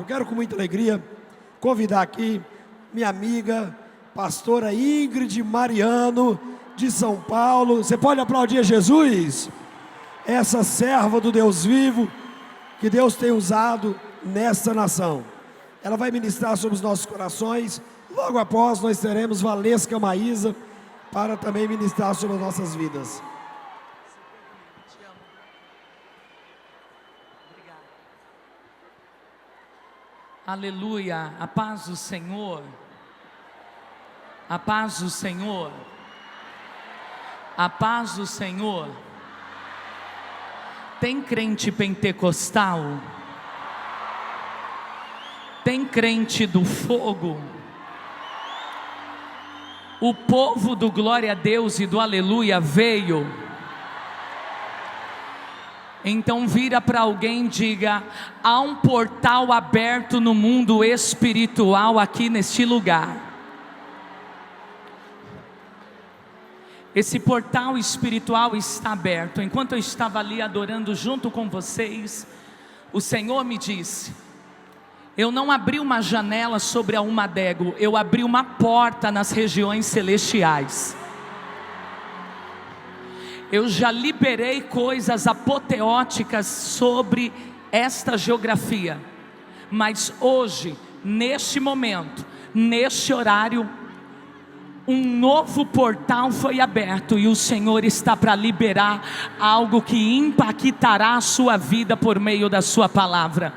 quero com muita alegria convidar aqui minha amiga, pastora Ingrid Mariano, de São Paulo. Você pode aplaudir a Jesus? Essa serva do Deus vivo, que Deus tem usado nesta nação. Ela vai ministrar sobre os nossos corações. Logo após nós teremos Valesca Maísa para também ministrar sobre as nossas vidas. Aleluia, a paz do Senhor, a paz do Senhor, a paz do Senhor. Tem crente pentecostal? Tem crente do fogo? O povo do glória a Deus e do aleluia veio. Então vira para alguém e diga: há um portal aberto no mundo espiritual aqui neste lugar. Esse portal espiritual está aberto. Enquanto eu estava ali adorando junto com vocês, o Senhor me disse: eu não abri uma janela sobre a Umadego, eu abri uma porta nas regiões celestiais. Eu já liberei coisas apoteóticas sobre esta geografia, mas hoje, neste momento, neste horário, um novo portal foi aberto e o Senhor está para liberar algo que impactará a sua vida por meio da sua palavra.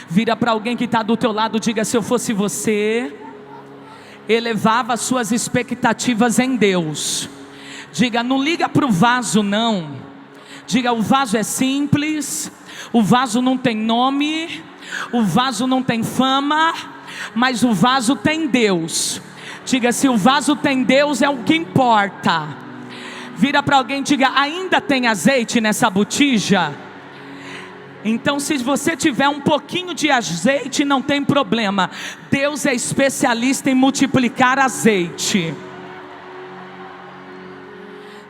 Vira para alguém que está do teu lado, diga: se eu fosse você, elevava as suas expectativas em Deus. Diga: não liga para o vaso não. Diga: o vaso é simples, o vaso não tem nome, o vaso não tem fama, mas o vaso tem Deus. Diga: se o vaso tem Deus, é o que importa. Vira para alguém e diga: ainda tem azeite nessa botija? Então, se você tiver um pouquinho de azeite, não tem problema. Deus é especialista em multiplicar azeite.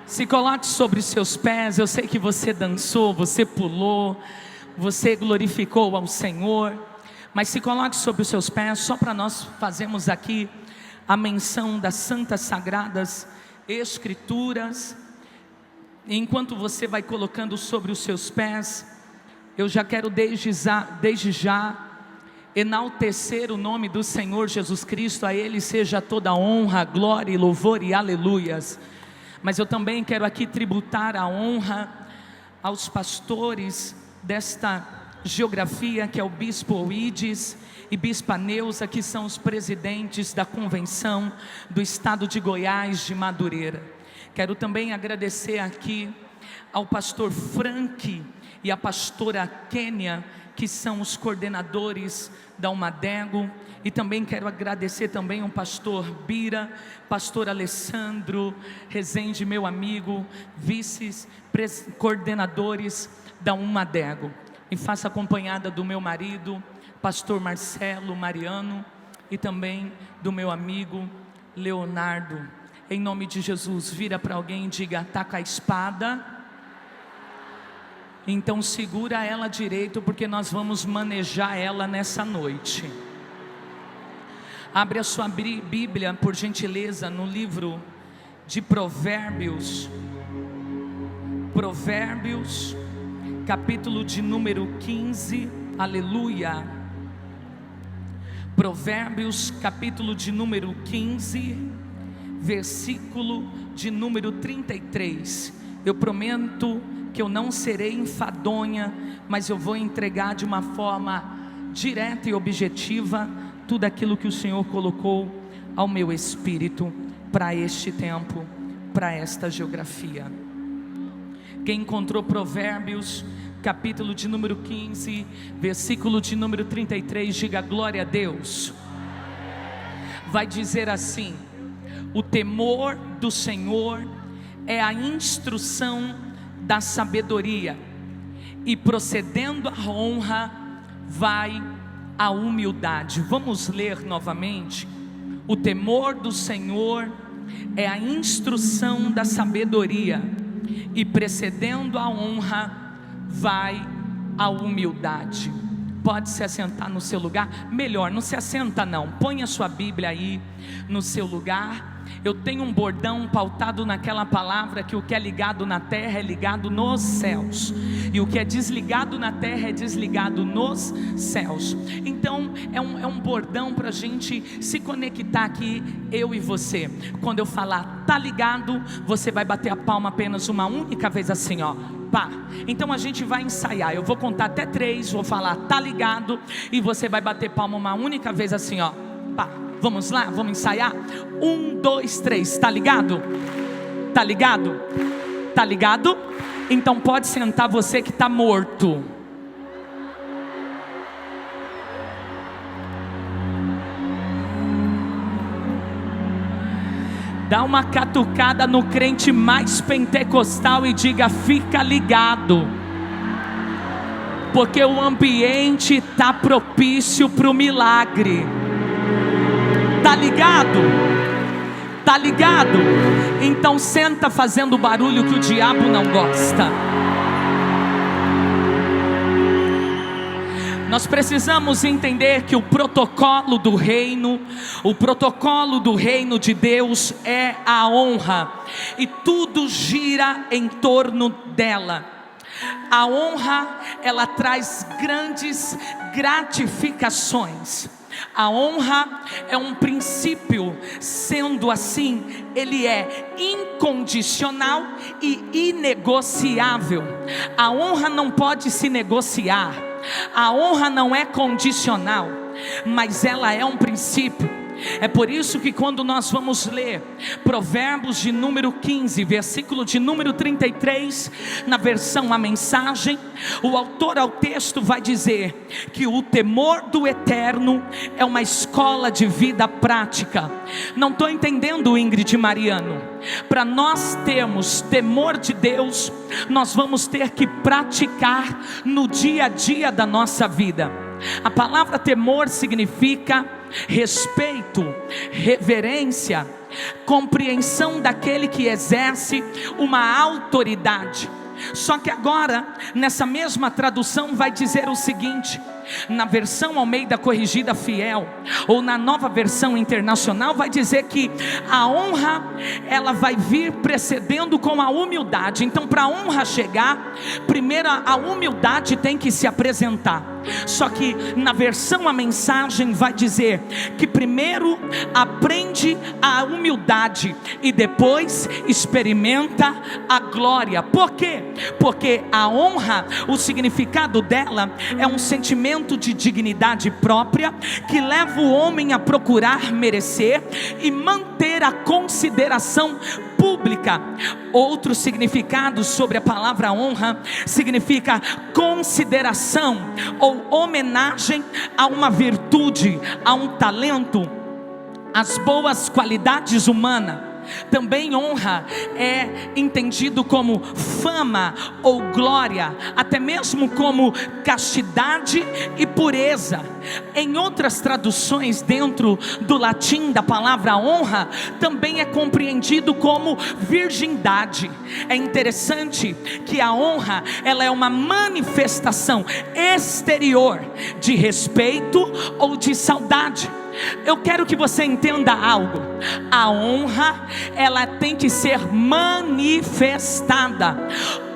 Se coloque sobre os seus pés. Eu sei que você dançou, você pulou, você glorificou ao Senhor, mas se coloque sobre os seus pés, só para nós fazermos aqui a menção das santas sagradas escrituras. Enquanto você vai colocando sobre os seus pés, eu já quero desde já enaltecer o nome do Senhor Jesus Cristo. A Ele seja toda honra, glória e louvor e aleluias. Mas eu também quero aqui tributar a honra aos pastores desta geografia, que é o Bispo Oides e Bispa Neuza, que são os presidentes da convenção do estado de Goiás, de Madureira. Quero também agradecer aqui ao pastor Frank e a pastora Kênia, que são os coordenadores da Umadego. E também quero agradecer também ao pastor Bira, pastor Alessandro Rezende, meu amigo, vices coordenadores da Umadego. E faço acompanhada do meu marido, pastor Marcelo Mariano, e também do meu amigo Leonardo. Em nome de Jesus, vira para alguém e diga: tá com a espada? Então segura ela direito, porque nós vamos manejar ela nessa noite. Abre a sua Bíblia, por gentileza, no livro de Provérbios. Provérbios, capítulo de número 15, aleluia. Provérbios, capítulo de número 15, versículo de número 33. Eu prometo que eu não serei enfadonha, mas eu vou entregar de uma forma direta e objetiva tudo aquilo que o Senhor colocou ao meu espírito para este tempo, para esta geografia. Quem encontrou Provérbios, capítulo de número 15, versículo de número 33, diga glória a Deus. Vai dizer assim: o temor do Senhor é a instrução da sabedoria, e procedendo a honra vai a humildade. Vamos ler novamente. O temor do Senhor é a instrução da sabedoria, e precedendo a honra vai a humildade. pode se assentar no seu lugar. Melhor, não se assenta não, põe a sua Bíblia aí no seu lugar. Eu tenho um bordão pautado naquela palavra que o que é ligado na terra é ligado nos céus, e o que é desligado na terra é desligado nos céus. Então é um bordão para a gente se conectar aqui, eu e você. Quando eu falar tá ligado, você vai bater a palma apenas uma única vez assim, ó. Pá. Então a gente vai ensaiar, eu vou contar até 3, vou falar tá ligado, e você vai bater palma uma única vez assim, ó. Pá. Vamos lá, vamos ensaiar. 1, 2, 3, tá ligado? Tá ligado? Tá ligado? Então pode sentar você que tá morto. Dá uma catucada no crente mais pentecostal e diga: fica ligado, porque o ambiente está propício para o milagre. Tá ligado? Tá ligado? Então senta fazendo o barulho que o diabo não gosta. Nós precisamos entender que o protocolo do reino de Deus é a honra, e tudo gira em torno dela. A honra, ela traz grandes gratificações. A honra é um princípio, sendo assim, ele é incondicional e inegociável. A honra não pode se negociar, a honra não é condicional, mas ela é um princípio. É por isso que quando nós vamos ler Provérbios de número 15, versículo de número 33, na versão A Mensagem, o autor ao texto vai dizer que o temor do Eterno é uma escola de vida prática. Não estou entendendo, Ingrid e Mariano. Para nós termos temor de Deus, nós vamos ter que praticar no dia a dia da nossa vida. A palavra temor significa respeito, reverência, compreensão daquele que exerce uma autoridade. Só que agora, nessa mesma tradução vai dizer o seguinte: na versão Almeida Corrigida Fiel, ou na Nova Versão Internacional, vai dizer que a honra, ela vai vir precedendo com a humildade. Então, para a honra chegar, primeiro a humildade tem que se apresentar. Só que na versão A Mensagem vai dizer que primeiro aprende a humildade e depois experimenta a glória. Por quê? Porque a honra, o significado dela é um sentimento de dignidade própria que leva o homem a procurar merecer e manter a consideração pública. Outro significado sobre a palavra honra significa consideração ou homenagem a uma virtude, a um talento, às boas qualidades humanas. Também honra é entendido como fama ou glória, até mesmo como castidade e pureza. Em outras traduções dentro do latim da palavra honra, também é compreendido como virgindade. É interessante que a honra, ela é uma manifestação exterior de respeito ou de saudade. Eu quero que você entenda algo. A honra, ela tem que ser manifestada.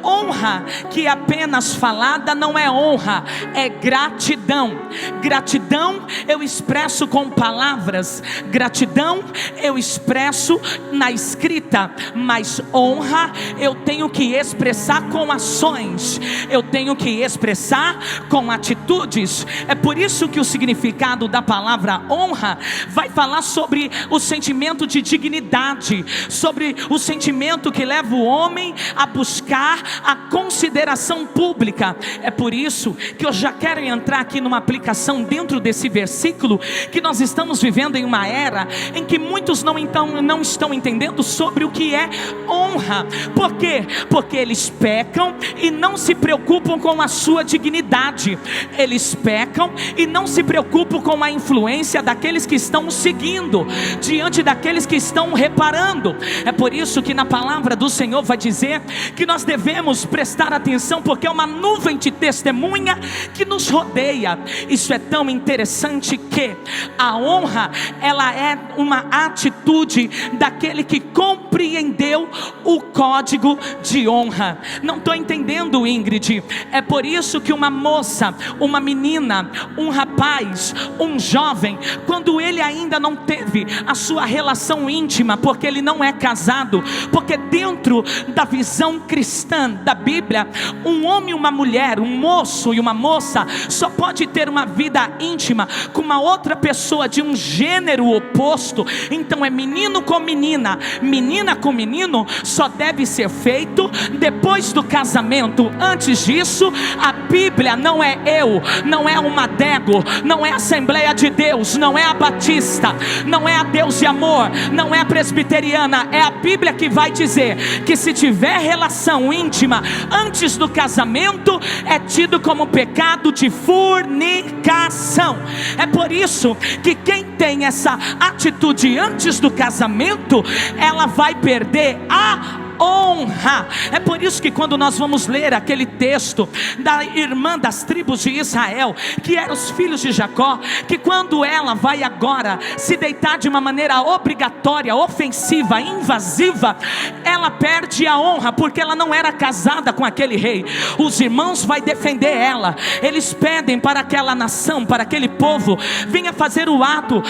Honra que é apenas falada não é honra, é gratidão. Gratidão eu expresso com palavras, gratidão eu expresso na escrita, mas honra eu tenho que expressar com ações, eu tenho que expressar com atitudes. É por isso que o significado da palavra honra vai falar sobre o sentimento de dignidade, sobre o sentimento que leva o homem a buscar a consideração pública. É por isso que eu já quero entrar aqui numa aplicação dentro desse versículo, que nós estamos vivendo em uma era em que muitos não estão entendendo sobre o que é honra. Por quê? Porque eles pecam e não se preocupam com a sua dignidade. Eles pecam e não se preocupam com a influência daqueles que estão seguindo, diante daqueles que estão reparando. É por isso que na palavra do Senhor vai dizer que nós devemos devemos prestar atenção, porque é uma nuvem de testemunha que nos rodeia. Isso é tão interessante que a honra, ela é uma atitude daquele que compreendeu o código de honra. Não estou entendendo, Ingrid. É por isso que uma moça, uma menina, um rapaz, um jovem, quando ele ainda não teve a sua relação íntima, porque ele não é casado, porque dentro da visão cristã da Bíblia, um homem e uma mulher, um moço e uma moça, só pode ter uma vida íntima com uma outra pessoa de um gênero oposto. Então é menino com menina, menina com menino, só deve ser feito depois do casamento. Antes disso, a Bíblia não é eu, não é uma Dego, não é a Assembleia de Deus, não é a Batista, não é a Deus e Amor, não é a Presbiteriana. É a Bíblia que vai dizer que se tiver relação íntima antes do casamento, é tido como pecado de fornicação. É por isso que quem tem essa atitude antes do casamento, ela vai perder a honra. É por isso que quando nós vamos ler aquele texto da irmã das tribos de Israel, que eram os filhos de Jacó, que quando ela vai agora se deitar de uma maneira obrigatória, ofensiva, invasiva, ela perde a honra, porque ela não era casada com aquele rei. Os irmãos vão defender ela. Eles pedem para aquela nação, para aquele povo, venha fazer o átrio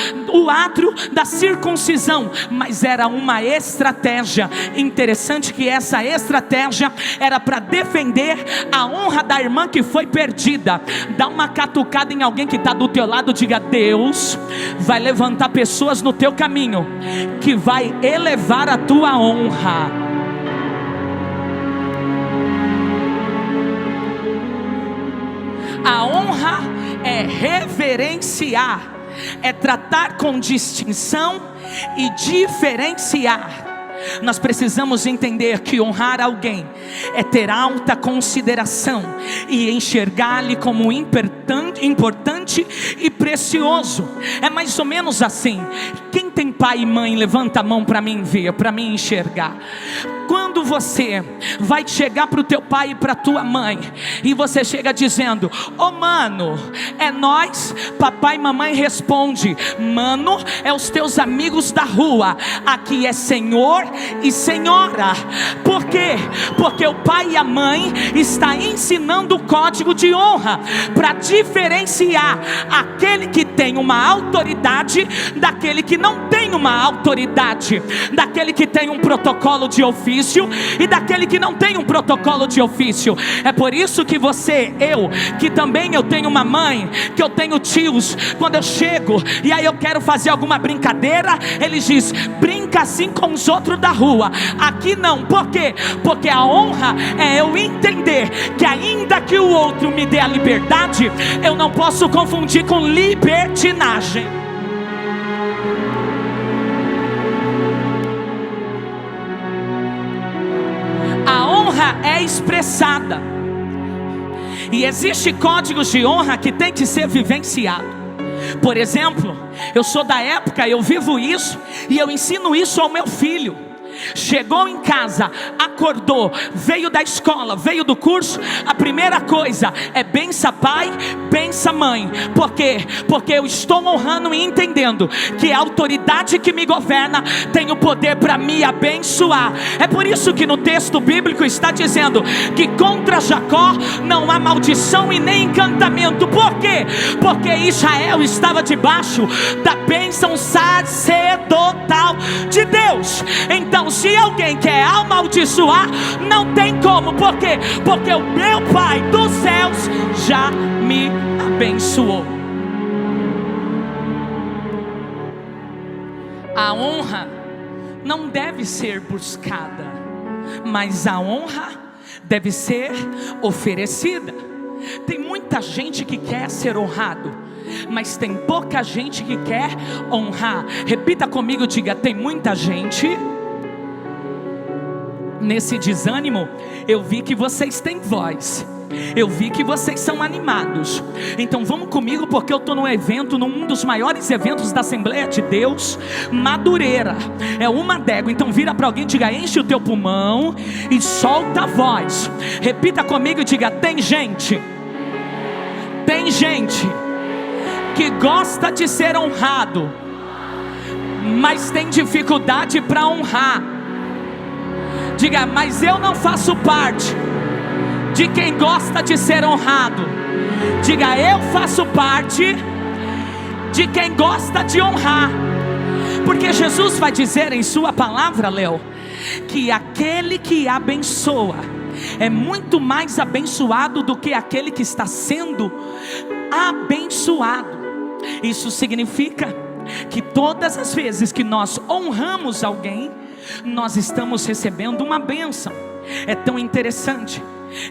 da circuncisão. Mas era uma estratégia interessante, que essa estratégia era para defender a honra da irmã que foi perdida. Dá uma catucada em alguém que está do teu lado, diga: Deus vai levantar pessoas no teu caminho que vai elevar a tua honra. A honra é reverenciar, é tratar com distinção e diferenciar. Nós precisamos entender que honrar alguém é ter alta consideração e enxergar-lhe como importante e precioso. É mais ou menos assim. Quem tem pai e mãe, levanta a mão para mim ver, para mim enxergar. Quando você vai chegar para o teu pai e para a tua mãe, e você chega dizendo: ô mano, é nós, papai e mamãe responde: mano, é os teus amigos da rua. Aqui é senhor e senhora. Por quê? Porque o pai e a mãe está ensinando o código de honra para diferenciar aquele que tem uma autoridade daquele que não tem uma autoridade, daquele que tem um protocolo de ofício e daquele que não tem um protocolo de ofício. É por isso que que também eu tenho uma mãe, que eu tenho tios, quando eu chego e aí eu quero fazer alguma brincadeira, eles dizem: brinca assim com os outros da rua, aqui não. Por quê? Porque a honra é eu entender que ainda que o outro me dê a liberdade, eu não posso confundir com libertinagem. A honra é expressada, e existe códigos de honra que tem que ser vivenciado. Por exemplo, eu sou da época, eu vivo isso e eu ensino isso ao meu filho. Chegou em casa, acordou, veio da escola, veio do curso, a primeira coisa é bença pai, bença mãe. Por quê? Porque eu estou honrando e entendendo que a autoridade que me governa tem o poder para me abençoar. É por isso que no texto bíblico está dizendo que contra Jacó não há maldição e nem encantamento. Por quê? Porque Israel estava debaixo da bênção sacerdotal de Deus. Então, se alguém quer amaldiçoar, não tem como. Por quê? Porque o meu Pai dos céus já me abençoou. A honra não deve ser buscada, mas a honra deve ser oferecida. Tem muita gente que quer ser honrado, mas tem pouca gente que quer honrar. Repita comigo, diga: tem muita gente. Nesse desânimo, eu vi que vocês têm voz. eu vi que vocês são animados. Então vamos comigo, porque eu estou num evento, num dos maiores eventos da Assembleia de Deus, Madureira. É uma adega. Então vira para alguém e diga: enche o teu pulmão e solta a voz. Repita comigo e diga: tem gente que gosta de ser honrado, mas tem dificuldade para honrar. Diga: mas eu não faço parte de quem gosta de ser honrado. Diga: eu faço parte de quem gosta de honrar. Porque Jesus vai dizer em sua palavra, Léo, que aquele que abençoa é muito mais abençoado do que aquele que está sendo abençoado. Isso significa que todas as vezes que nós honramos alguém, nós estamos recebendo uma bênção. É tão interessante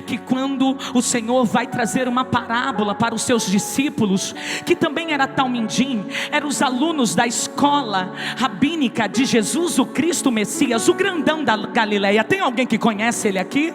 que quando o Senhor vai trazer uma parábola para os seus discípulos, que também era talmidim, eram os alunos da escola rabínica de Jesus, o Cristo Messias, o grandão da Galileia. Tem alguém que conhece ele aqui?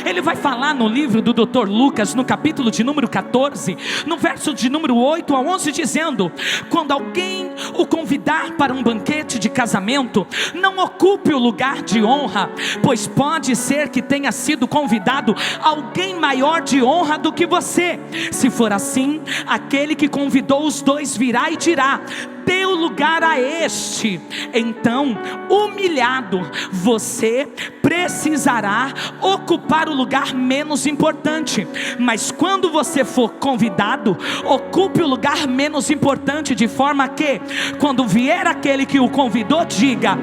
Ele vai falar no livro do Dr. Lucas, no capítulo de número 14, no verso de número 8 a 11, dizendo: quando alguém o convidar para um banquete de casamento, não ocupe o lugar de honra, pois pode ser que tenha sido convidado alguém maior de honra do que você. Se for assim, aquele que convidou os dois virá e dirá: deu lugar a este. Então, humilhado, você precisará ocupar o lugar menos importante. Mas quando você for convidado, ocupe o lugar menos importante, de forma que, quando vier aquele que o convidou, diga: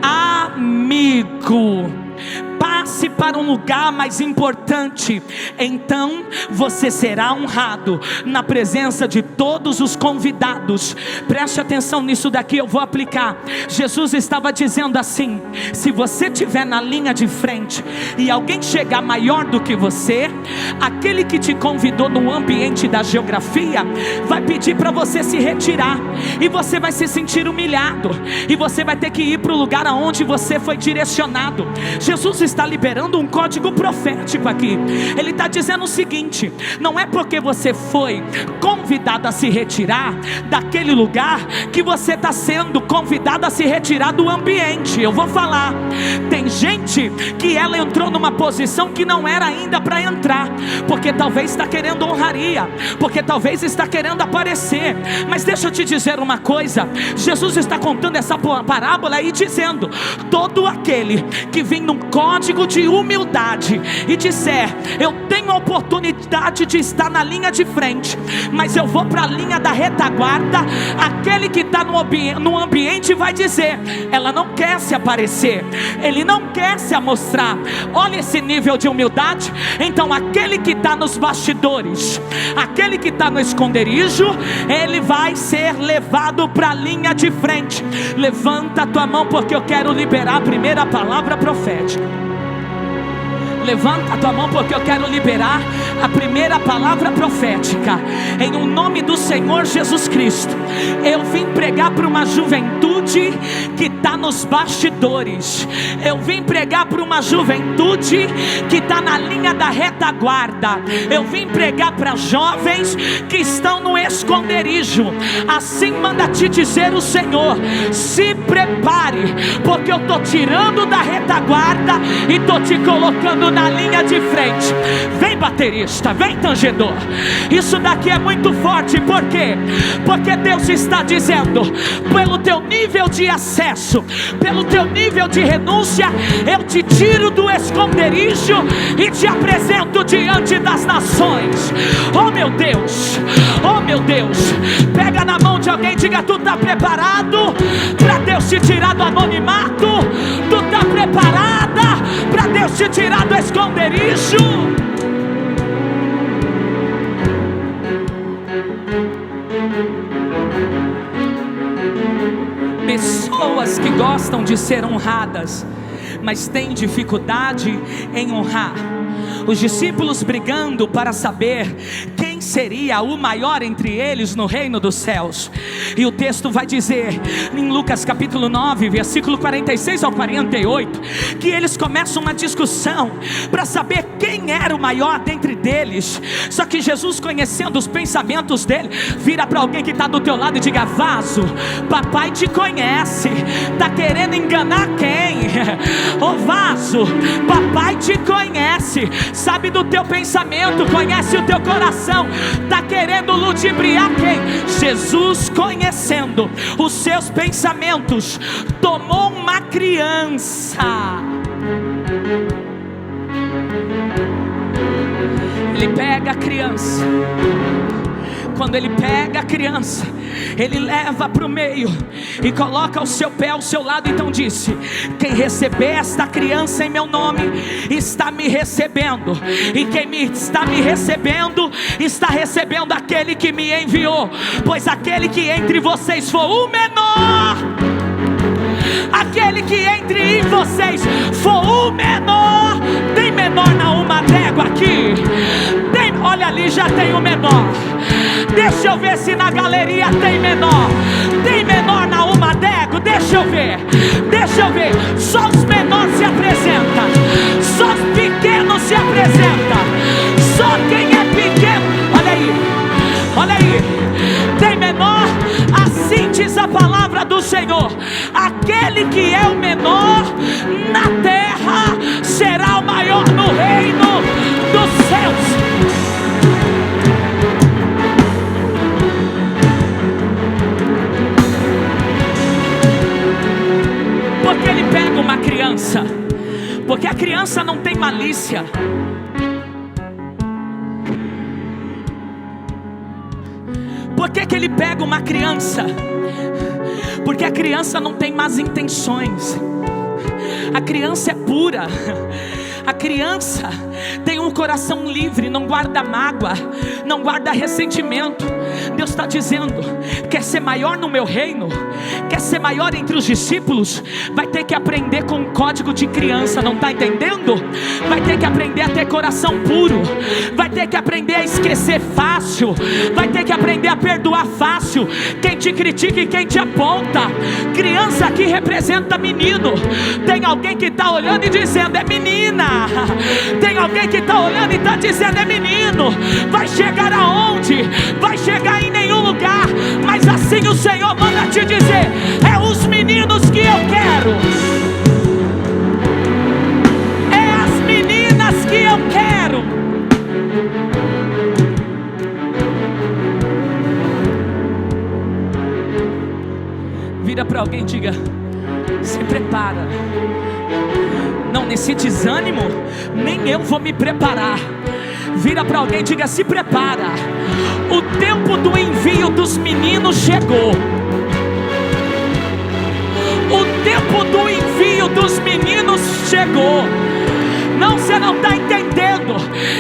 amigo, passe para um lugar mais importante. Então você será honrado na presença de todos os convidados. Preste atenção nisso daqui, eu vou aplicar. Jesus estava dizendo assim: se você estiver na linha de frente e alguém chegar maior do que você, aquele que te convidou no ambiente da geografia vai pedir para você se retirar, e você vai se sentir humilhado, e você vai ter que ir para o lugar aonde você foi direcionado. Jesus está liberando um código profético aqui. Ele está dizendo o seguinte: não é porque você foi convidado a se retirar daquele lugar que você está sendo convidado a se retirar do ambiente. Eu vou falar. Tem gente que ela entrou numa posição que não era ainda para entrar, porque talvez está querendo honraria, porque talvez está querendo aparecer. Mas deixa eu te dizer uma coisa: Jesus está contando essa parábola e dizendo: todo aquele que vem num código de humildade e disser: eu tenho a oportunidade de estar na linha de frente, mas eu vou para a linha da retaguarda, aquele que está no ambiente vai dizer: ela não quer se aparecer, ele não quer se amostrar. Olha esse nível de humildade. Então aquele que está nos bastidores, aquele que está no esconderijo, ele vai ser levado para a linha de frente. Levanta a tua mão, porque eu quero liberar a primeira palavra profética. Levanta a tua mão, porque eu quero liberar a primeira palavra profética. Em o nome do Senhor Jesus Cristo, eu vim pregar para uma juventude que está nos bastidores. Eu vim pregar para uma juventude que está na linha da retaguarda. Eu vim pregar para jovens que estão no esconderijo. Assim manda te dizer o Senhor: se prepare, porque eu estou tirando da retaguarda e estou te colocando na linha de frente. Vem, baterista, vem, tangedor. Isso daqui é muito forte. Por quê? Porque Deus está dizendo: pelo teu nível de acesso, pelo teu nível de renúncia, eu te tiro do esconderijo e te apresento diante das nações. Oh meu Deus, oh meu Deus. Pega na mão de alguém e diga: tu está preparado para Deus te tirar do anonimato? Tu está preparada para Deus te tirar do esconderijo? Pessoas que gostam de ser honradas, mas têm dificuldade em honrar. Os discípulos brigando para saber quem quem seria o maior entre eles no reino dos céus. E o texto vai dizer em Lucas capítulo 9, versículo 46 ao 48, que eles começam uma discussão para saber quem era o maior dentre deles. Só que Jesus, conhecendo os pensamentos dele, vira para alguém que está do teu lado e diga: vaso, papai te conhece. Está querendo enganar quem? Ô vaso, papai te conhece, sabe do teu pensamento, conhece o teu coração. Está querendo ludibriar quem? Jesus, conhecendo os seus pensamentos, tomou uma criança. Ele pega a criança. Quando ele pega a criança, ele leva para o meio e coloca o seu pé ao seu lado. Então disse: quem receber esta criança em meu nome está me recebendo, e quem está me recebendo está recebendo aquele que me enviou. Pois aquele que entre vocês for o menor, aquele que entre vocês for o menor. Tem menor na uma d'égua aqui? Tem, olha ali, já tem o menor. Deixa eu ver se na galeria tem menor. Tem menor na uma d'égua? Deixa eu ver. Deixa eu ver. Só os menores se apresentam. Só os pequenos se apresentam. Só quem é pequeno. Olha aí. Olha aí. Tem menor? Assim diz a palavra do Senhor: aquele que é o menor na terra será o maior no reino dos céus. Porque ele pega uma criança, porque a criança não tem malícia. Por que ele pega uma criança? Porque a criança não tem más intenções. A criança é pura. A criança tem um coração livre, não guarda mágoa, não guarda ressentimento. Deus está dizendo: quer ser maior no meu reino, quer ser maior entre os discípulos, vai ter que aprender com o código de criança. Não está entendendo? Vai ter que aprender a ter coração puro, vai ter que aprender a esquecer fácil, vai ter que aprender a perdoar fácil quem te critica e quem te aponta. Criança aqui representa menino. Tem alguém que está olhando e dizendo: é menina. Tem alguém que está olhando e está dizendo: é menino. Vai chegar aonde? Vai chegar em nenhum lugar. Mas assim o Senhor manda te dizer: é os meninos que eu quero, é as meninas que eu quero. Vira para alguém e diga: se prepara. Não, nesse desânimo, nem eu vou me preparar. Vira para alguém e diga: se prepara. O tempo do envio dos meninos chegou. O tempo do envio dos meninos chegou. Não, você não está entendendo.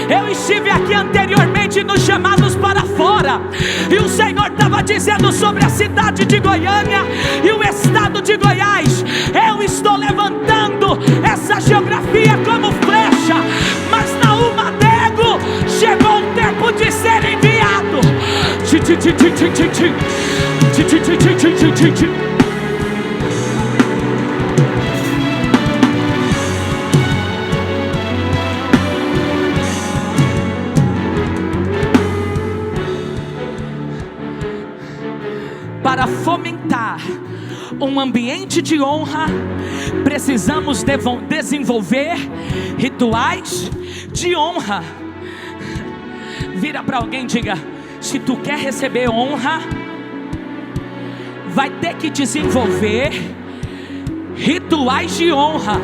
Eu estive aqui anteriormente nos chamados para fora, e o Senhor estava dizendo sobre a cidade de Goiânia e o estado de Goiás. Eu estou levantando essa geografia como flecha, mas na uma d'égua chegou o tempo de ser enviado. Para fomentar um ambiente de honra, precisamos desenvolver rituais de honra. Vira para alguém e diga: se tu quer receber honra, vai ter que desenvolver rituais de honra.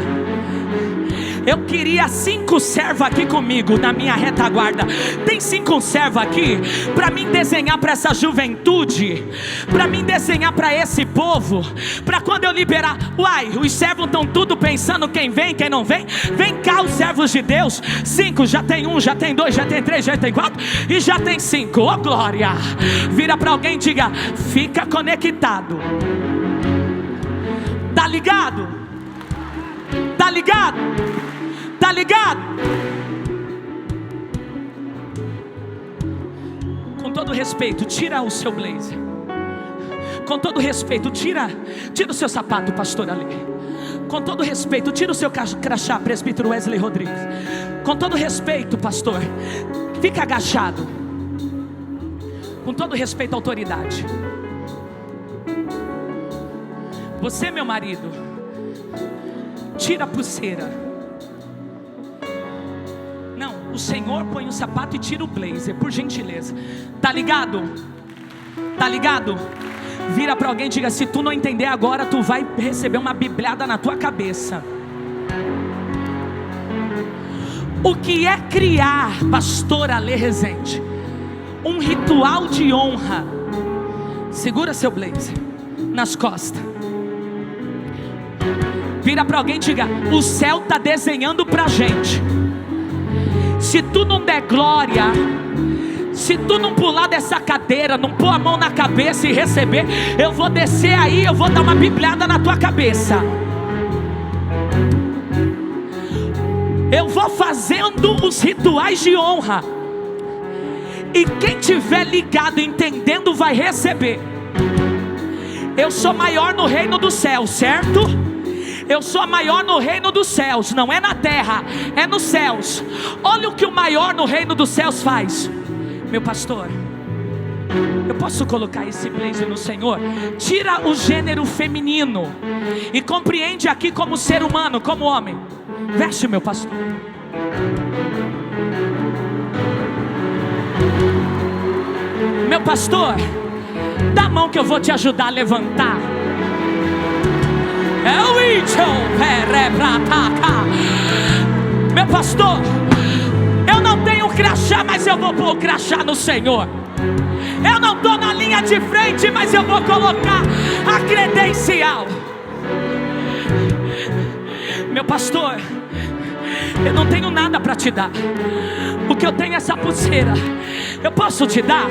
Eu queria 5 servos aqui comigo na minha retaguarda. Tem 5 servos aqui para mim desenhar para essa juventude, para mim desenhar para esse povo, para quando eu liberar. Uai, os servos estão tudo pensando quem vem, quem não vem. Vem cá os servos de Deus. 5, já tem 1, já tem 2, já tem 3, já tem 4 e já tem 5. Oh glória. Vira para alguém e diga: fica conectado. Tá ligado? Tá ligado? Tá ligado? todo respeito, tira o seu blazer. Com todo respeito, tira o seu sapato, pastor Ale. Com todo respeito, tira o seu crachá, presbítero Wesley Rodrigues. Com todo respeito, pastor, fica agachado. Com todo respeito à autoridade. Você, meu marido, tira a pulseira. Não, o Senhor põe o sapato e tira o blazer, por gentileza. Tá ligado? Tá ligado? Vira para alguém e diga: se tu não entender agora, tu vai receber uma bibliada na tua cabeça. O que é criar, pastor Ale Rezende, um ritual de honra? Segura seu blazer nas costas. Vira para alguém e diga: o céu está desenhando para a gente. Se tu não der glória, se tu não pular dessa cadeira, não pôr a mão na cabeça e receber, eu vou descer aí, eu vou dar uma bibliada na tua cabeça. Eu vou fazendo os rituais de honra. E quem tiver ligado, entendendo, vai receber. Eu sou maior no reino dos céus, certo? Eu sou maior no reino dos céus. Não é na terra, é nos céus. Olha o que o maior no reino dos céus faz. Meu pastor, eu posso colocar esse blazer no Senhor? Tira o gênero feminino e compreende aqui como ser humano, como homem. Veste, meu pastor. Meu pastor, dá a mão que eu vou te ajudar a levantar. Meu pastor, eu não tenho crachá, mas eu vou pôr o crachá no Senhor. Eu não estou na linha de frente, mas eu vou colocar a credencial. Meu pastor, eu não tenho nada para te dar. O que eu tenho é essa pulseira. Eu posso te dar?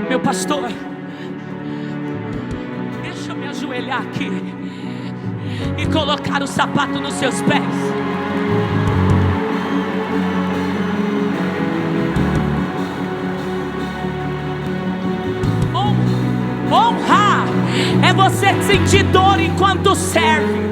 Meu pastor, deixa eu me ajoelhar aqui e colocar o sapato nos seus pés. Honrar é você sentir dor enquanto serve.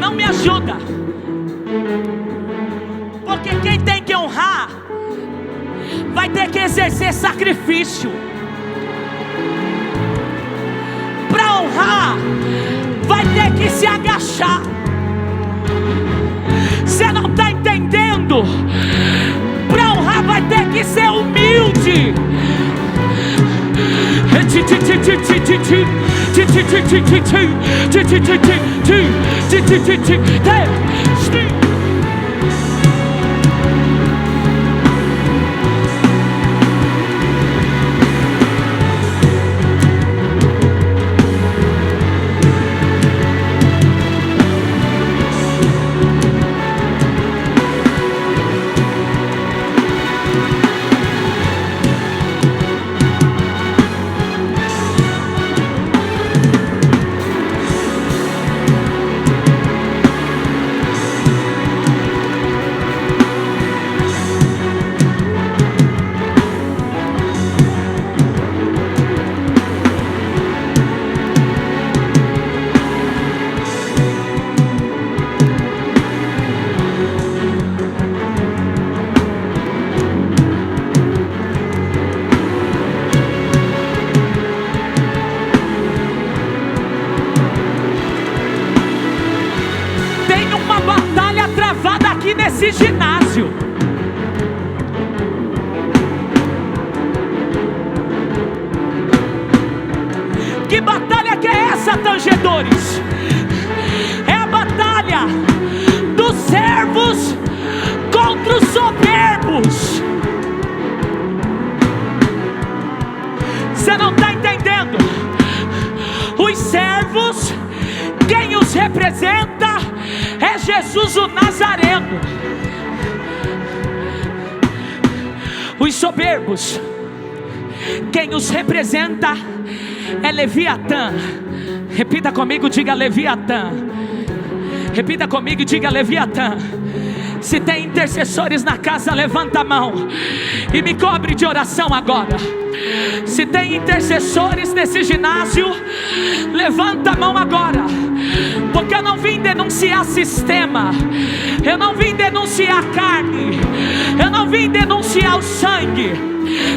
Não me ajuda. Porque quem tem que honrar vai ter que exercer sacrifício. Para honrar, vai ter que se agachar. Você não está entendendo? Para honrar vai ter que ser humilde. Nesse ginásio, que batalha que é essa, tangedores? É a batalha dos servos contra os soberbos. Você não está entendendo? Os servos Jesus o Nazareno. Os soberbos, quem os representa é Leviatã. Repita comigo, diga Leviatã. Repita comigo e diga Leviatã. Se tem intercessores na casa, levanta a mão e me cobre de oração agora. Se tem intercessores nesse ginásio, levanta a mão agora. Porque eu não vim denunciar sistema, eu não vim denunciar carne, eu não vim denunciar o sangue,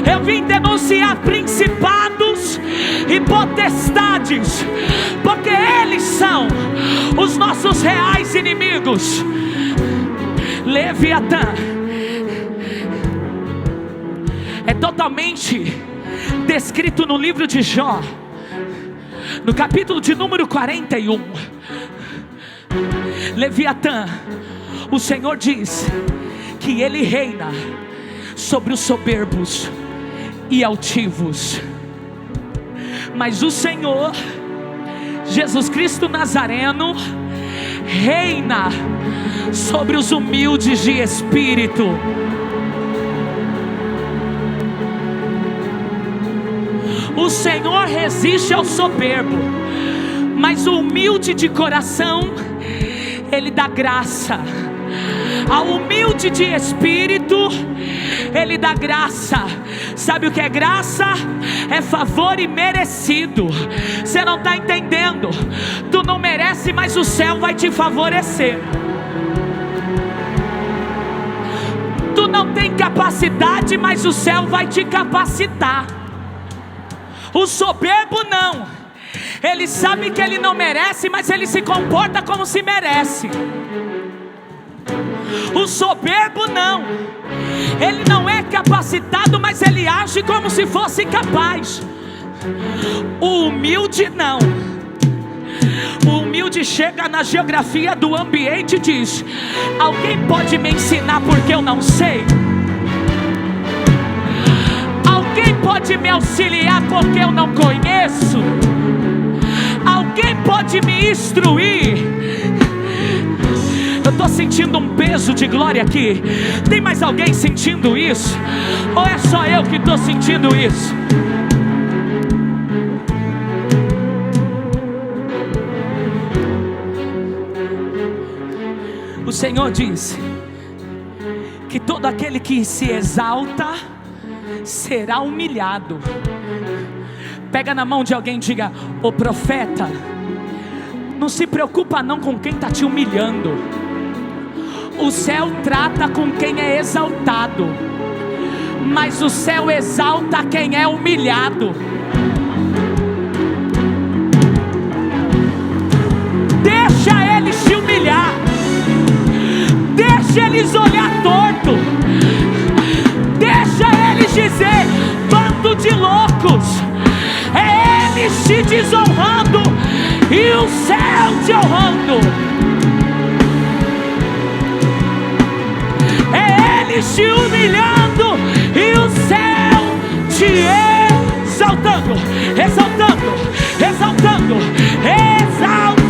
eu vim denunciar principados e potestades, porque eles são os nossos reais inimigos. Leviatã é totalmente descrito no livro de Jó, no capítulo de número 41. Leviatã, o Senhor diz que ele reina sobre os soberbos e altivos, mas o Senhor Jesus Cristo Nazareno reina sobre os humildes de espírito. O Senhor resiste ao soberbo, mas o humilde de coração Ele dá graça. Ao humilde de espírito Ele dá graça. Sabe o que é graça? É favor imerecido. Você não está entendendo. Tu não merece, mas o céu vai te favorecer. Tu não tem capacidade, mas o céu vai te capacitar. O soberbo não. Ele sabe que ele não merece, mas ele se comporta como se merece. O soberbo não. Ele não é capacitado, mas ele age como se fosse capaz. O humilde não. O humilde chega na geografia do ambiente e diz: alguém pode me ensinar porque eu não sei? Alguém pode me auxiliar porque eu não conheço? Alguém pode me instruir? Eu estou sentindo um peso de glória aqui. Tem mais alguém sentindo isso? Ou é só eu que estou sentindo isso? O Senhor diz que todo aquele que se exalta será humilhado. Pega na mão de alguém e diga: ô profeta, não se preocupa não com quem está te humilhando. O céu trata com quem é exaltado, mas o céu exalta quem é humilhado. Deixa eles te humilhar, deixa eles olhar torto, deixa eles dizer: bando de loucos. É eles te desonrando e o céu te honrando. É eles te humilhando e o céu te exaltando, exaltando, exaltando, exaltando.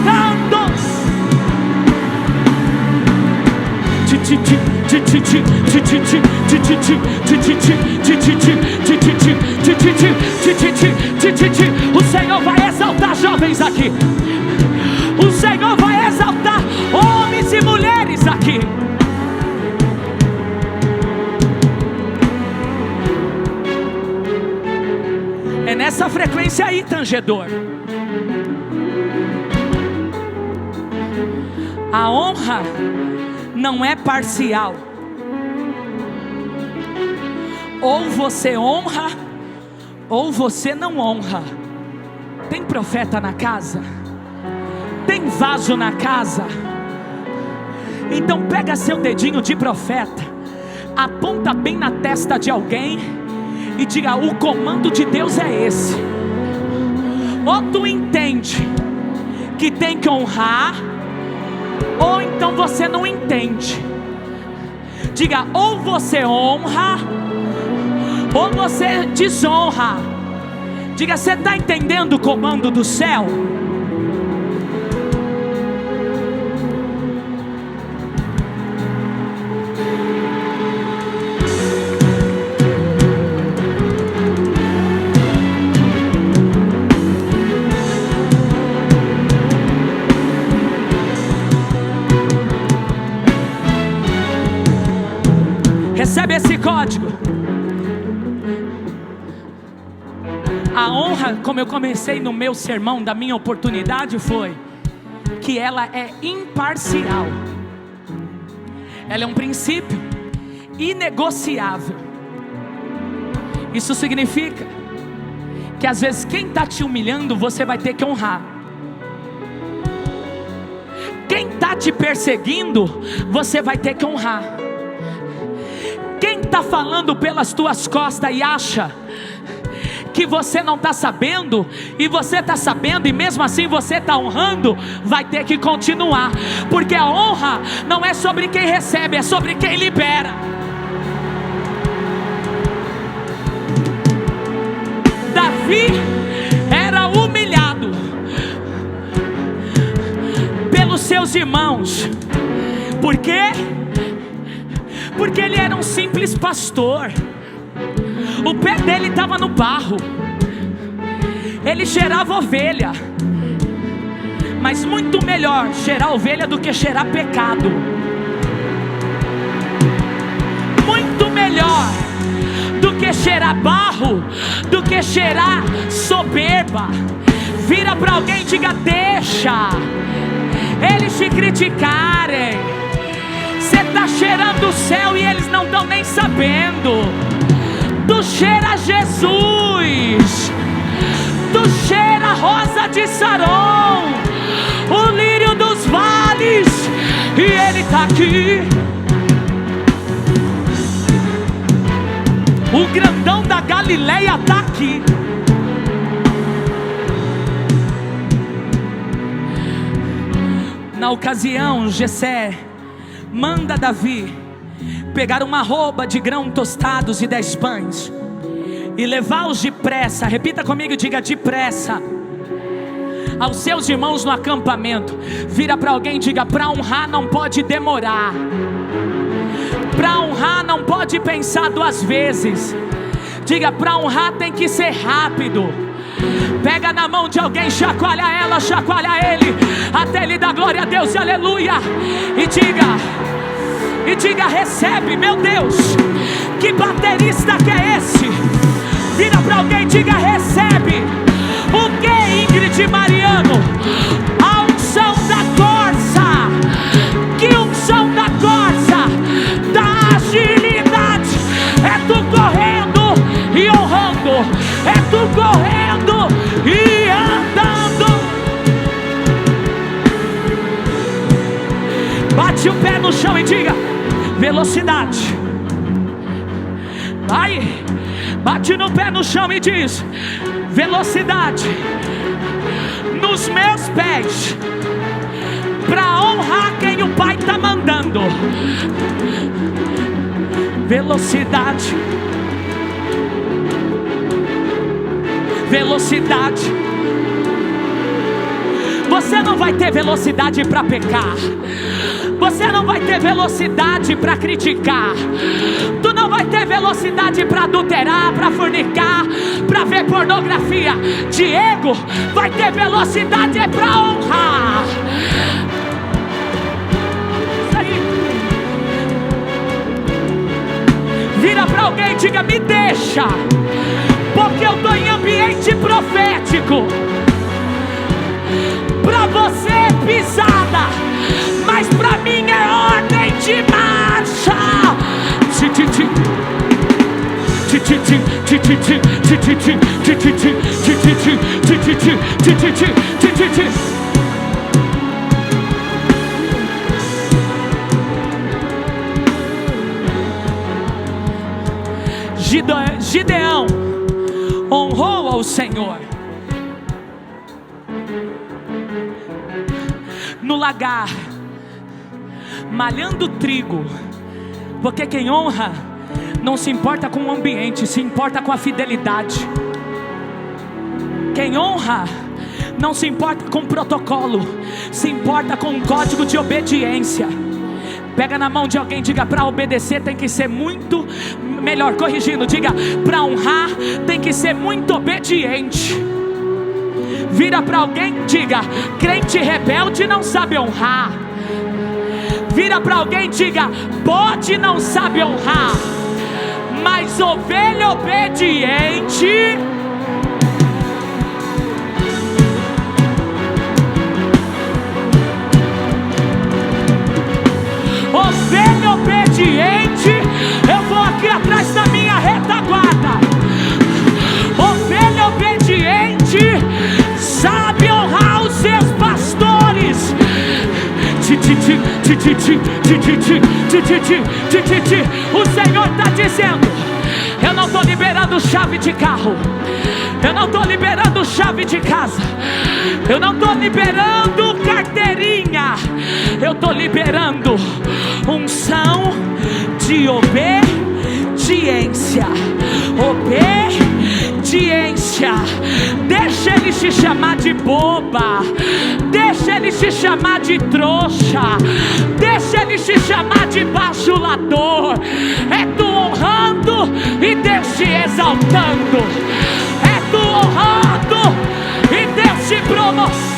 O Senhor vai exaltar jovens aqui. O Senhor vai exaltar homens e mulheres aqui. É nessa frequência aí, tangedor. A honra não é parcial. Ou você honra, ou você não honra. Tem profeta na casa? Tem vaso na casa? Então pega seu dedinho de profeta, aponta bem na testa de alguém e diga: o comando de Deus é esse. Ou tu entende que tem que honrar, ou então você não entende. Diga: ou você honra, ou você desonra. Diga: você está entendendo o comando do céu? Recebe esse código. A honra, como eu comecei no meu sermão, da minha oportunidade, foi que ela é imparcial. Ela é um princípio inegociável. Isso significa que às vezes quem está te humilhando, você vai ter que honrar. Quem está te perseguindo, você vai ter que honrar. Quem está falando pelas tuas costas e acha que você não está sabendo, e você está sabendo, e mesmo assim você está honrando, vai ter que continuar, porque a honra não é sobre quem recebe, é sobre quem libera. Davi era humilhado pelos seus irmãos. Por quê? Porque ele era um simples pastor. O pé dele estava no barro. Ele cheirava ovelha. Mas muito melhor cheirar ovelha do que cheirar pecado. Muito melhor do que cheirar barro, do que cheirar soberba. Vira para alguém e diga: deixa eles te criticarem. Você está cheirando o céu e eles não estão nem sabendo. Tu cheira Jesus, tu cheira rosa de Saron, o lírio dos vales, e ele está aqui. O grandão da Galileia está aqui. Na ocasião, Jessé manda Davi pegar uma arroba de grão tostados e 10 pães e levá-los depressa, repita comigo, diga depressa, aos seus irmãos no acampamento. Vira para alguém e diga: para honrar não pode demorar, para honrar não pode pensar 2 vezes. Diga: para honrar tem que ser rápido. Pega na mão de alguém, chacoalha ela, chacoalha ele, até ele dar glória a Deus e aleluia. E diga: recebe, meu Deus, que baterista que é esse? Vira para alguém e diga: recebe. O que, Ingrid Mariano? A unção da corça. Que unção da corça? Da agilidade. É tu correndo e honrando. É tu correndo e andando. Bate o pé no chão e diga: velocidade. Vai, bate no pé no chão e diz: velocidade nos meus pés, para honrar quem o Pai está mandando. Velocidade, velocidade. Você não vai ter velocidade para pecar. Você não vai ter velocidade para criticar. Tu não vai ter velocidade para adulterar, para fornicar, para ver pornografia. Diego vai ter velocidade é para honrar. Isso aí. Vira para alguém e diga: me deixa, porque eu estou em ambiente profético. Para você é pisada, mas para mim é ordem de marcha. Gideão honrou ao Senhor no lagar, malhando trigo, porque quem honra não se importa com o ambiente, se importa com a fidelidade. Quem honra não se importa com o protocolo, se importa com um código de obediência. Pega na mão de alguém, diga: para obedecer tem que ser muito melhor, corrigindo, diga: para honrar tem que ser muito obediente. Vira para alguém, diga: crente rebelde não sabe honrar. Vira para alguém e diga: bode não sabe honrar, mas ovelha obediente. Ovelha obediente, eu vou aqui atrás da minha retaguarda. Ovelha obediente sabe honrar os seus pastores. O Senhor está dizendo: eu não estou liberando chave de carro, eu não estou liberando chave de casa, eu não estou liberando carteirinha, eu estou liberando unção de obediência. Obediência. Deixa ele te chamar de boba, deixa ele te chamar de trouxa, deixa ele te chamar de bajulador. É tu honrando e Deus te exaltando, é tu honrando e Deus te promovendo.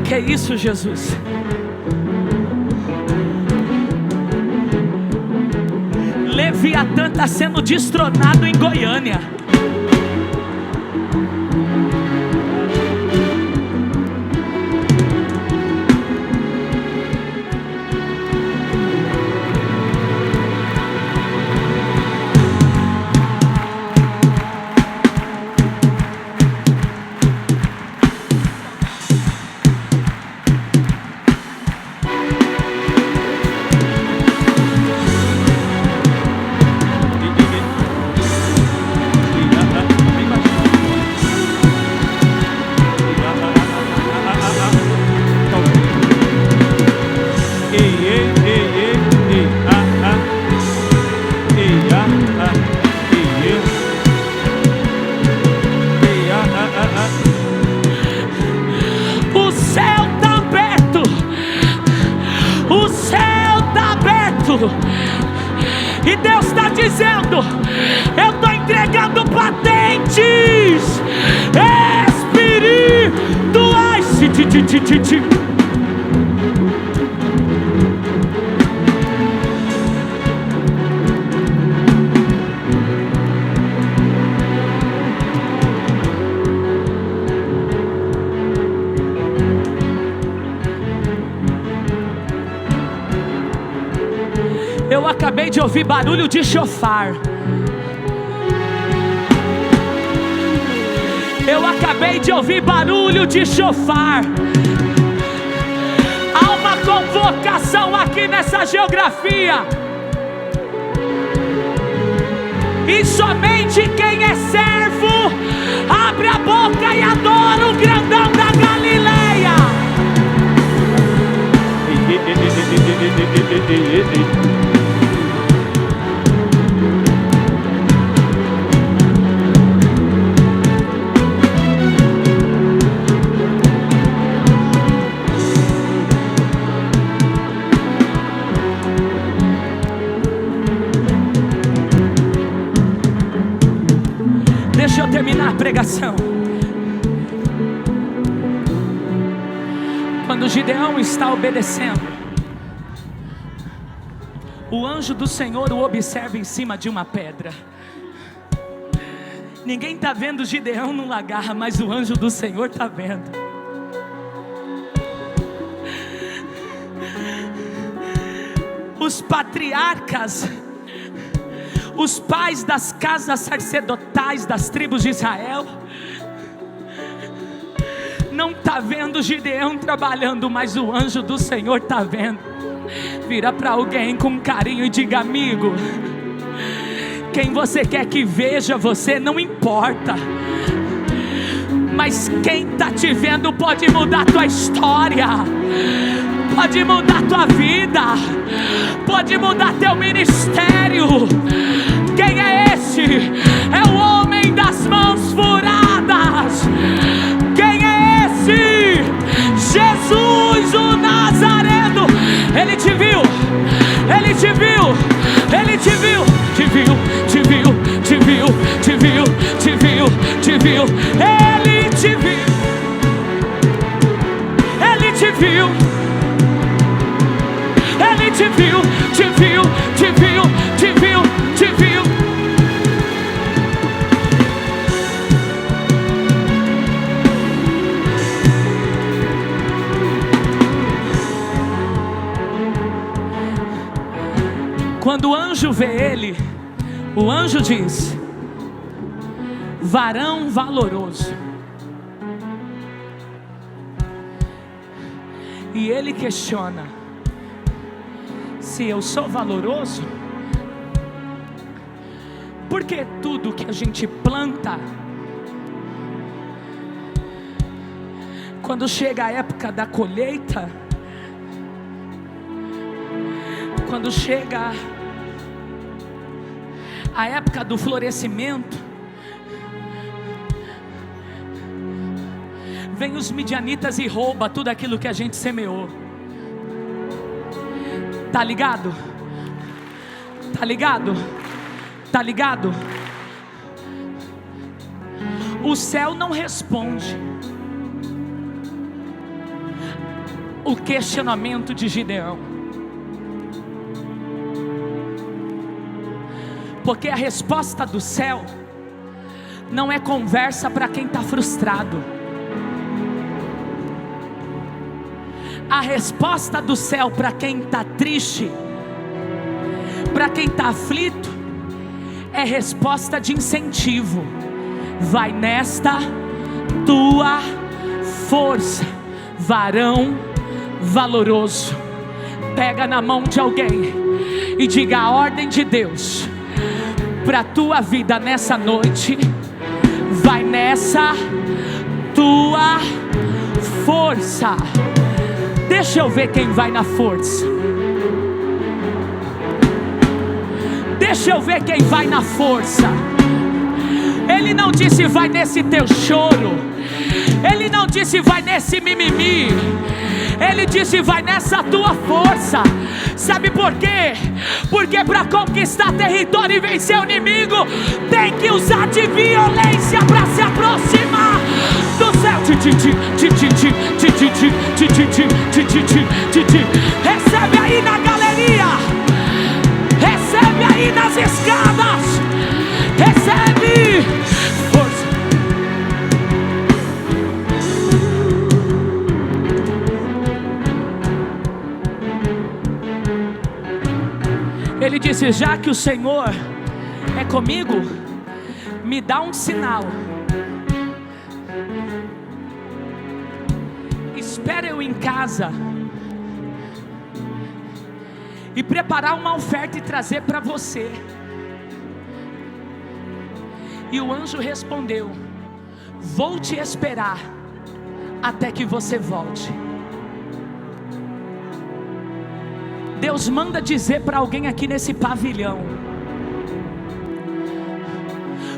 Que é isso, Jesus? Leviatã está sendo destronado em Goiânia. O céu está aberto, o céu está aberto, e Deus está dizendo: eu estou entregando patentes espirituais. Eu acabei de ouvir barulho de chofar. Eu acabei de ouvir barulho de chofar. Há uma convocação aqui nessa geografia, e somente quem é servo abre a boca e adora o grandão da Galileia. Deixa eu terminar a pregação. Quando Gideão está obedecendo, o anjo do Senhor o observa em cima de uma pedra. Ninguém está vendo Gideão no lagar, mas o anjo do Senhor está vendo. Os patriarcas, os pais das casas sacerdotais das tribos de Israel, não está vendo Gideão trabalhando, mas o anjo do Senhor está vendo. Vira para alguém com carinho e diga: amigo, quem você quer que veja você não importa, mas quem está te vendo pode mudar tua história, pode mudar tua vida, pode mudar teu ministério. Quem é esse? É o homem das mãos furadas. Quem é esse? Jesus te viu, Ele te viu, te viu, te viu, te viu, te viu, te viu, te viu, Ele te viu, Ele te viu, Ele te viu, te viu, te viu, te viu, te viu. Quando o anjo vê ele, o anjo diz: varão valoroso. E ele questiona: se eu sou valoroso, por que tudo que a gente planta, quando chega a época da colheita, quando chega a época do florescimento, vem os midianitas e rouba tudo aquilo que a gente semeou? Tá ligado? Tá ligado? Tá ligado? O céu não responde o questionamento de Gideão, porque a resposta do céu não é conversa para quem está frustrado. A resposta do céu para quem está triste, para quem está aflito, é resposta de incentivo. Vai nesta tua força, varão valoroso. Pega na mão de alguém e diga: a ordem de Deus para a tua vida nessa noite: vai nessa tua força. Deixa eu ver quem vai na força. Deixa eu ver quem vai na força. Ele não disse vai nesse teu choro. Ele não disse vai nesse mimimi. Ele disse vai nessa tua força. Sabe por quê? Porque para conquistar território e vencer o inimigo, tem que usar de violência para se aproximar do céu. Recebe aí na galeria, recebe aí nas escadas, recebe força. Ele disse: já que o Senhor é comigo, me dá um sinal. Espera eu em casa e preparar uma oferta e trazer para você. E o anjo respondeu: vou te esperar até que você volte. Deus manda dizer para alguém aqui nesse pavilhão: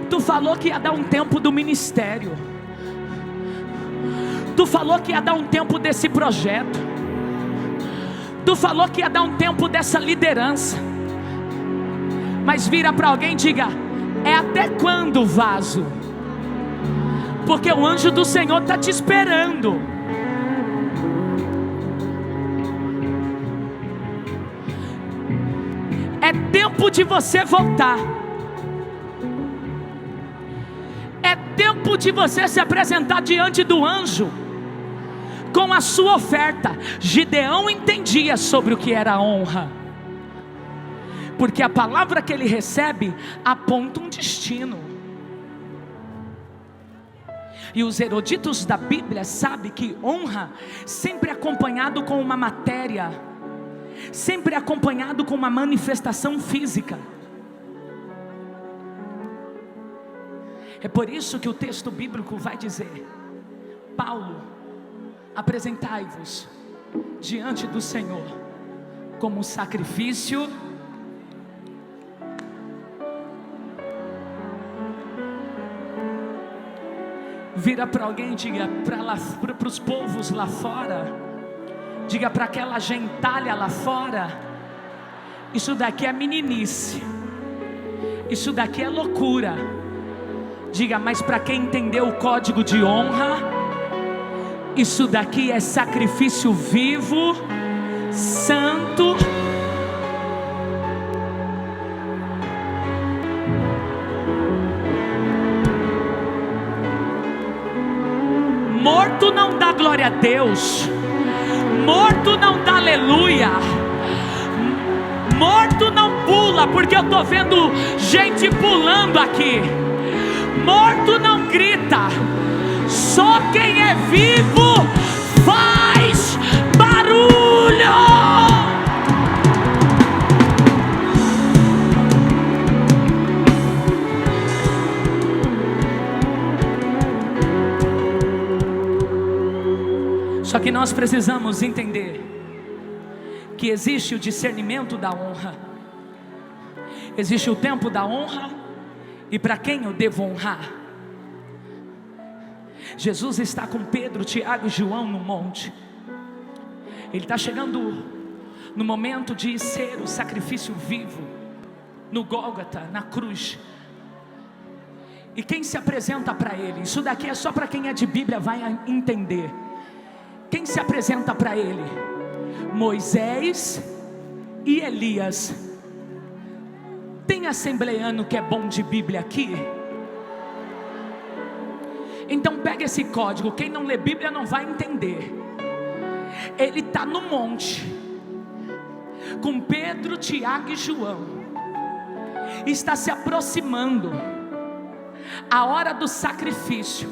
tu falou que ia dar um tempo do ministério, tu falou que ia dar um tempo desse projeto, tu falou que ia dar um tempo dessa liderança, mas vira para alguém e diga: é até quando, vaso? Porque o anjo do Senhor está te esperando. É tempo de você voltar. É tempo de você se apresentar diante do anjo com a sua oferta. Gideão entendia sobre o que era honra, porque a palavra que ele recebe aponta um destino. E os eruditos da Bíblia sabem que honra sempre é acompanhado com uma matéria, sempre é acompanhado com uma manifestação física. É por isso que o texto bíblico vai dizer: Paulo, apresentai-vos diante do Senhor como sacrifício vira para alguém, diga para os povos lá fora, diga para aquela gentalha lá fora: Isso daqui é meninice. Isso daqui é loucura. Diga, mas para quem entendeu o código de honra, isso daqui é sacrifício vivo, santo. Morto não dá glória a Deus. Morto não dá aleluia. Morto não pula, porque eu estou vendo gente pulando aqui. Morto não grita. Só quem é vivo faz barulho. Só que nós precisamos entender que existe o discernimento da honra. Existe o tempo da honra e para quem eu devo honrar. Jesus está com Pedro, Tiago e João no monte. Ele está chegando no momento de ser o sacrifício vivo, no Gólgota, na cruz. E quem se apresenta para ele? Isso daqui é só para quem é de Bíblia vai entender. Quem se apresenta para ele? Moisés e Elias. Tem assembleiano que é bom de Bíblia aqui? Então pega esse código. Quem não lê Bíblia não vai entender. Ele está no monte com Pedro, Tiago e João. Está se aproximando a hora do sacrifício.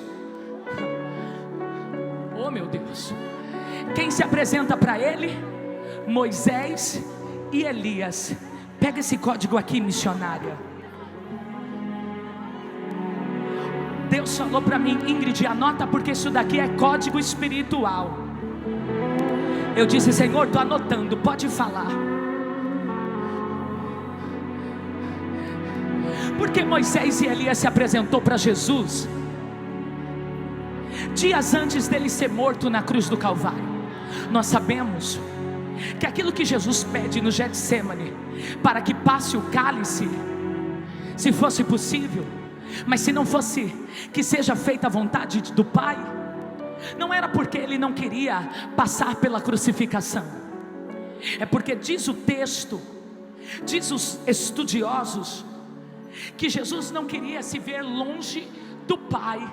Oh meu Deus. Quem se apresenta para ele? Moisés e Elias. Pega esse código aqui, missionária. Deus falou para mim, Ingrid, anota, porque isso daqui é código espiritual. Eu disse, Senhor, estou anotando, pode falar. Porque Moisés e Elias se apresentou para Jesus dias antes dele ser morto na cruz do Calvário. Nós sabemos que aquilo que Jesus pede no Getsêmani, para que passe o cálice, se fosse possível, mas se não fosse, que seja feita a vontade do Pai, não era porque ele não queria passar pela crucificação, é porque diz o texto, diz os estudiosos, que Jesus não queria se ver longe do Pai.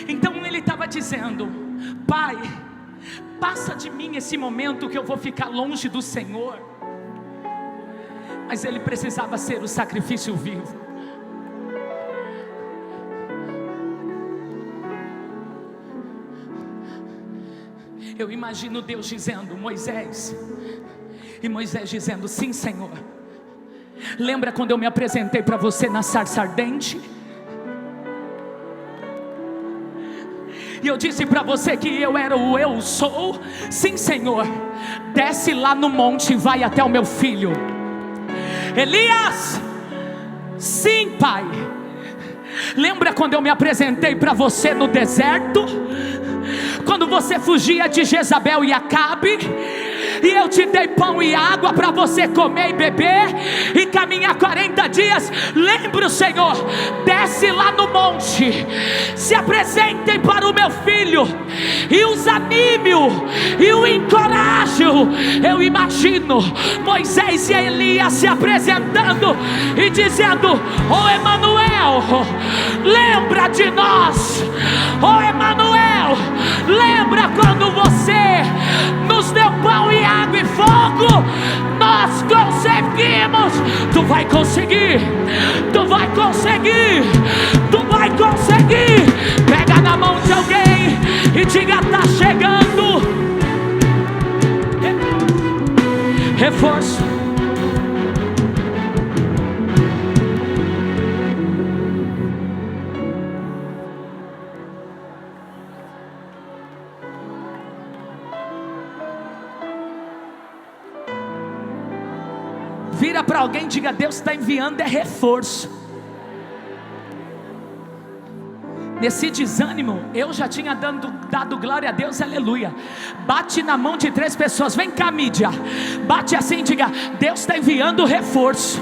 Então ele estava dizendo, Pai, passa de mim esse momento que eu vou ficar longe do Senhor. Mas ele precisava ser o sacrifício vivo. Eu imagino Deus dizendo, Moisés, e Moisés dizendo, sim Senhor. Lembra quando eu me apresentei para você na sarça ardente? E eu disse para você que eu era o eu sou? Sim Senhor. Desce lá no monte e vai até o meu filho Elias. Sim Pai. Lembra quando eu me apresentei para você no deserto? Quando você fugia de Jezabel e Acabe, e eu te dei pão e água para você comer e beber, e caminhar 40 dias. Lembra, Senhor, desce lá no monte, se apresentem para o meu filho, e os anime-o, e o encoraje-o. Eu imagino Moisés e Elias se apresentando, e dizendo, oh Emanuel, lembra de nós, oh Emanuel, lembra quando você nos deu pão e água e fogo? Nós conseguimos. Tu vai conseguir. Tu vai conseguir. Tu vai conseguir. Pega na mão de alguém e diga, tá chegando reforço. Vira para alguém e diga, Deus está enviando reforço. nesse desânimo, eu já tinha dado glória a Deus, aleluia. Bate na mão de 3 pessoas, vem cá, mídia. Bate assim, diga: Deus está enviando reforço.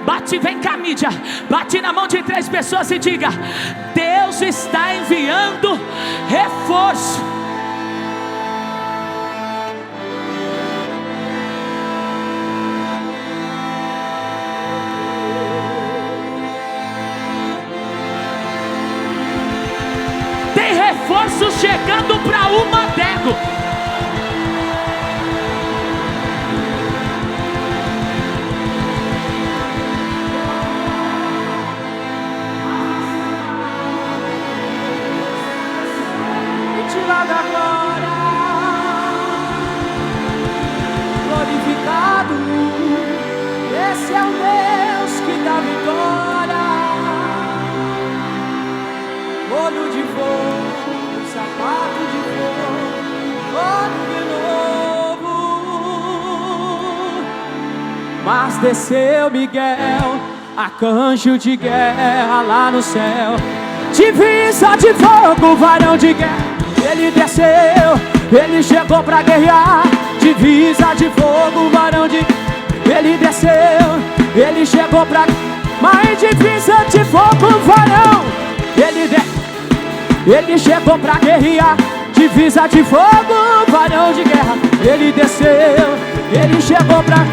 Bate, vem cá, mídia. Bate na mão de 3 pessoas e diga: Deus está enviando reforço. Tem reforço chegando para o Mandego. Da glória, glorificado, esse é o Deus que dá vitória. Olho de fogo, sapato de fogo, olho de novo. Mas desceu Miguel, arcanjo de guerra lá no céu, divisa de fogo, varão de guerra. Ele desceu, ele chegou pra guerrear, divisa de fogo, varão de... Ele desceu, ele chegou pra... Mas divisa de fogo, varão. Ele chegou pra guerrear, divisa de fogo, varão de guerra. Ele desceu, ele chegou pra...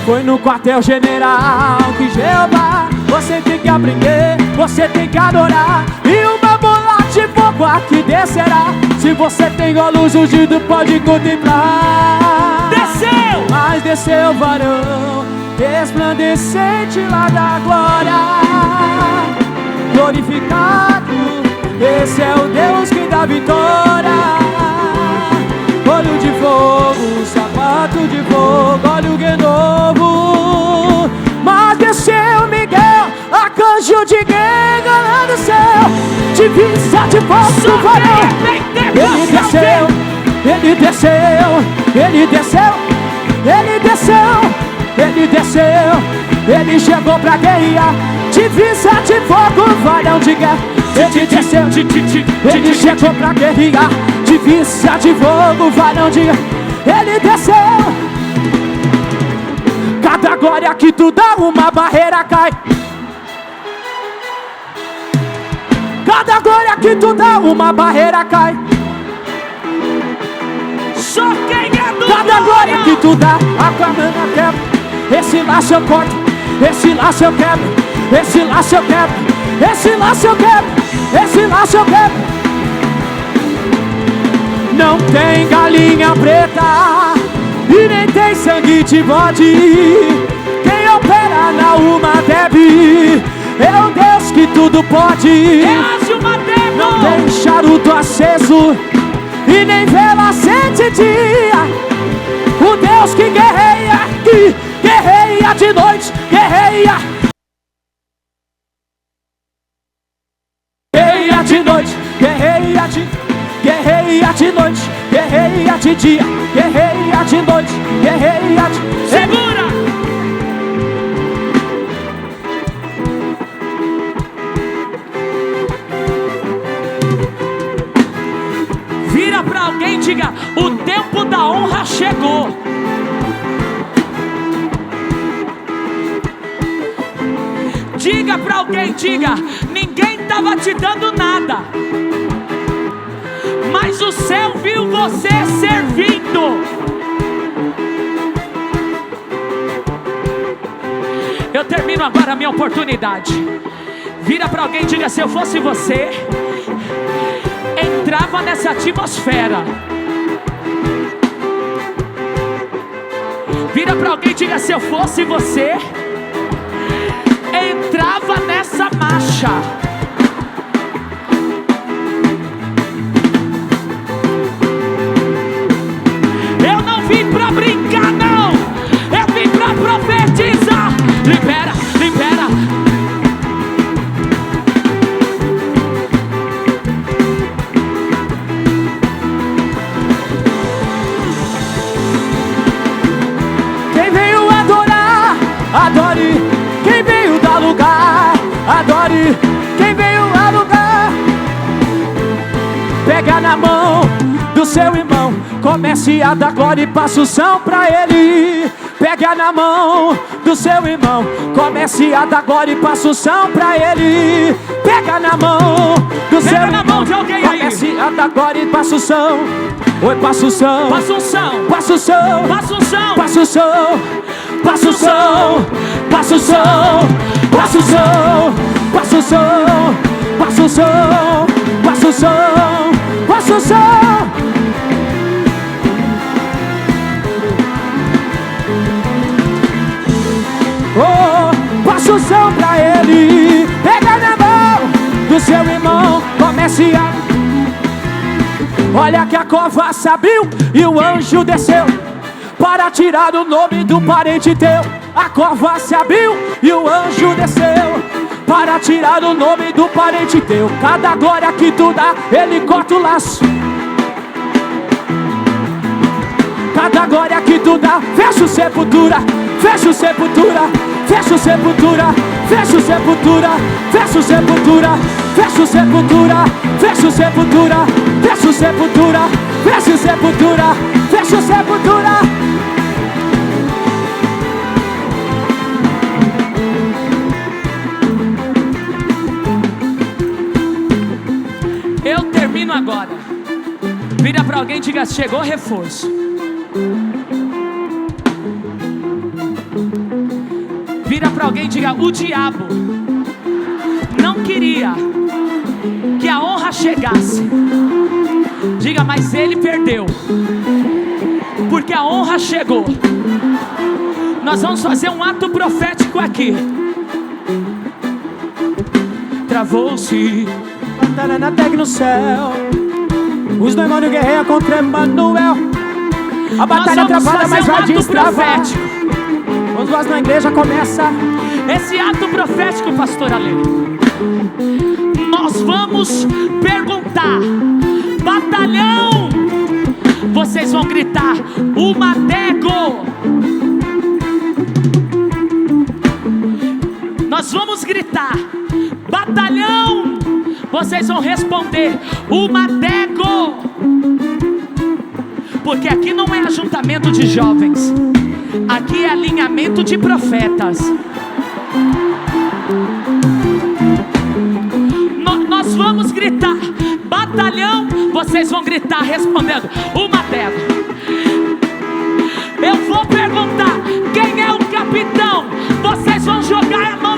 Foi no quartel general que Jeová, você tem que aprender, você tem que adorar. E uma bola de fogo aqui descerá. Se você tem olhos ungidos, pode contemplar. Desceu! Mas desceu, varão resplandecente lá da glória, glorificado, esse é o Deus que dá vitória. Olho de fogo, sapato de fogo, olho de novo. Mas desceu Miguel, arcanjo de guerra lá do céu, divisa de fogo, varão. Ele desceu, ele desceu, ele desceu, ele desceu, ele desceu, ele chegou pra guerrear, divisa de fogo, varão de guerra. Ele desceu, ele chegou pra guerrear, divisa de fogo, varão de guerra. Ele desceu. Cada glória que tu dá, uma barreira cai. Cada glória que tu dá, uma barreira cai. Só quem é do Cada glória que tu dá, a banana quebra. Esse laço eu corto, esse laço eu quebro, esse laço eu quebro, esse laço eu quebro, esse laço eu quebro. Não tem galinha preta e nem tem sangue de bode. Quem opera na Umadeb é o Deus que tudo pode. Não tem charuto aceso e nem vela acende dia. O Deus que guerreia, que guerreia de noite, guerreia. Guerreia de noite, guerreia de noite, guerreia de dia, guerreia de noite, guerreia de... Segura! Vira pra alguém e diga: o tempo da honra chegou. Diga pra alguém, diga: ninguém estava te dando nada, mas o céu viu você servindo. Eu termino agora a minha oportunidade. Vira pra alguém e diga: se eu fosse você, entrava nessa atmosfera. Vira pra alguém e diga: se eu fosse você, entrava nessa marcha. Eu não vim pra brincar, não. Eu vim pra profetizar. Libera, libera. Quem veio adorar, adore. Quem veio dar lugar, adore. Quem Pega na mão do seu irmão, comece a dar glória e passa o som pra ele. Pega na mão do seu irmão, comece a dar glória e passa o som pra ele. Pega na mão do seu irmão, comece a dar glória e passa o som. Oi, passa o som, Passa um som, passa o som, passa um som, passa o som, passa o som, passa o som, passa o som, passa o som, passa o som, passa o som, passa o som. Oh, passa o som pra ele. Pega na mão do seu irmão, comece a... Olha que a cova se abriu e o anjo desceu para tirar o nome do parente teu. A cova se abriu e o anjo desceu para tirar o nome do parente teu. Cada glória que tu dá, ele corta o laço. Cada glória que tu dá, fecha o sepultura, fecha o sepultura, fecha o sepultura, fecha o sepultura, fecha o sepultura, fecha o sepultura, fecha o sepultura, fecha o sepultura, fecha o sepultura, fecha o sepultura. Eu termino agora. Vira para alguém e diga: chegou reforço. Vira para alguém e diga: o diabo não queria que a honra chegasse. Diga: mas ele perdeu, porque a honra chegou. Nós vamos fazer um ato profético aqui. Travou-se Batalha na terra e no céu, os demônios guerreiam contra Emanuel. A batalha travada, mas vai destravar. Os voz na igreja começa. Esse ato profético, pastor Ale, nós vamos perguntar: batalhão, vocês vão gritar o Madego. Nós vamos gritar: batalhão, vocês vão responder o Madego. Porque aqui não é ajuntamento de jovens, aqui é alinhamento de profetas. Nós vamos gritar batalhão, vocês vão gritar respondendo o Madego. Eu vou perguntar quem é o capitão, vocês vão jogar a mão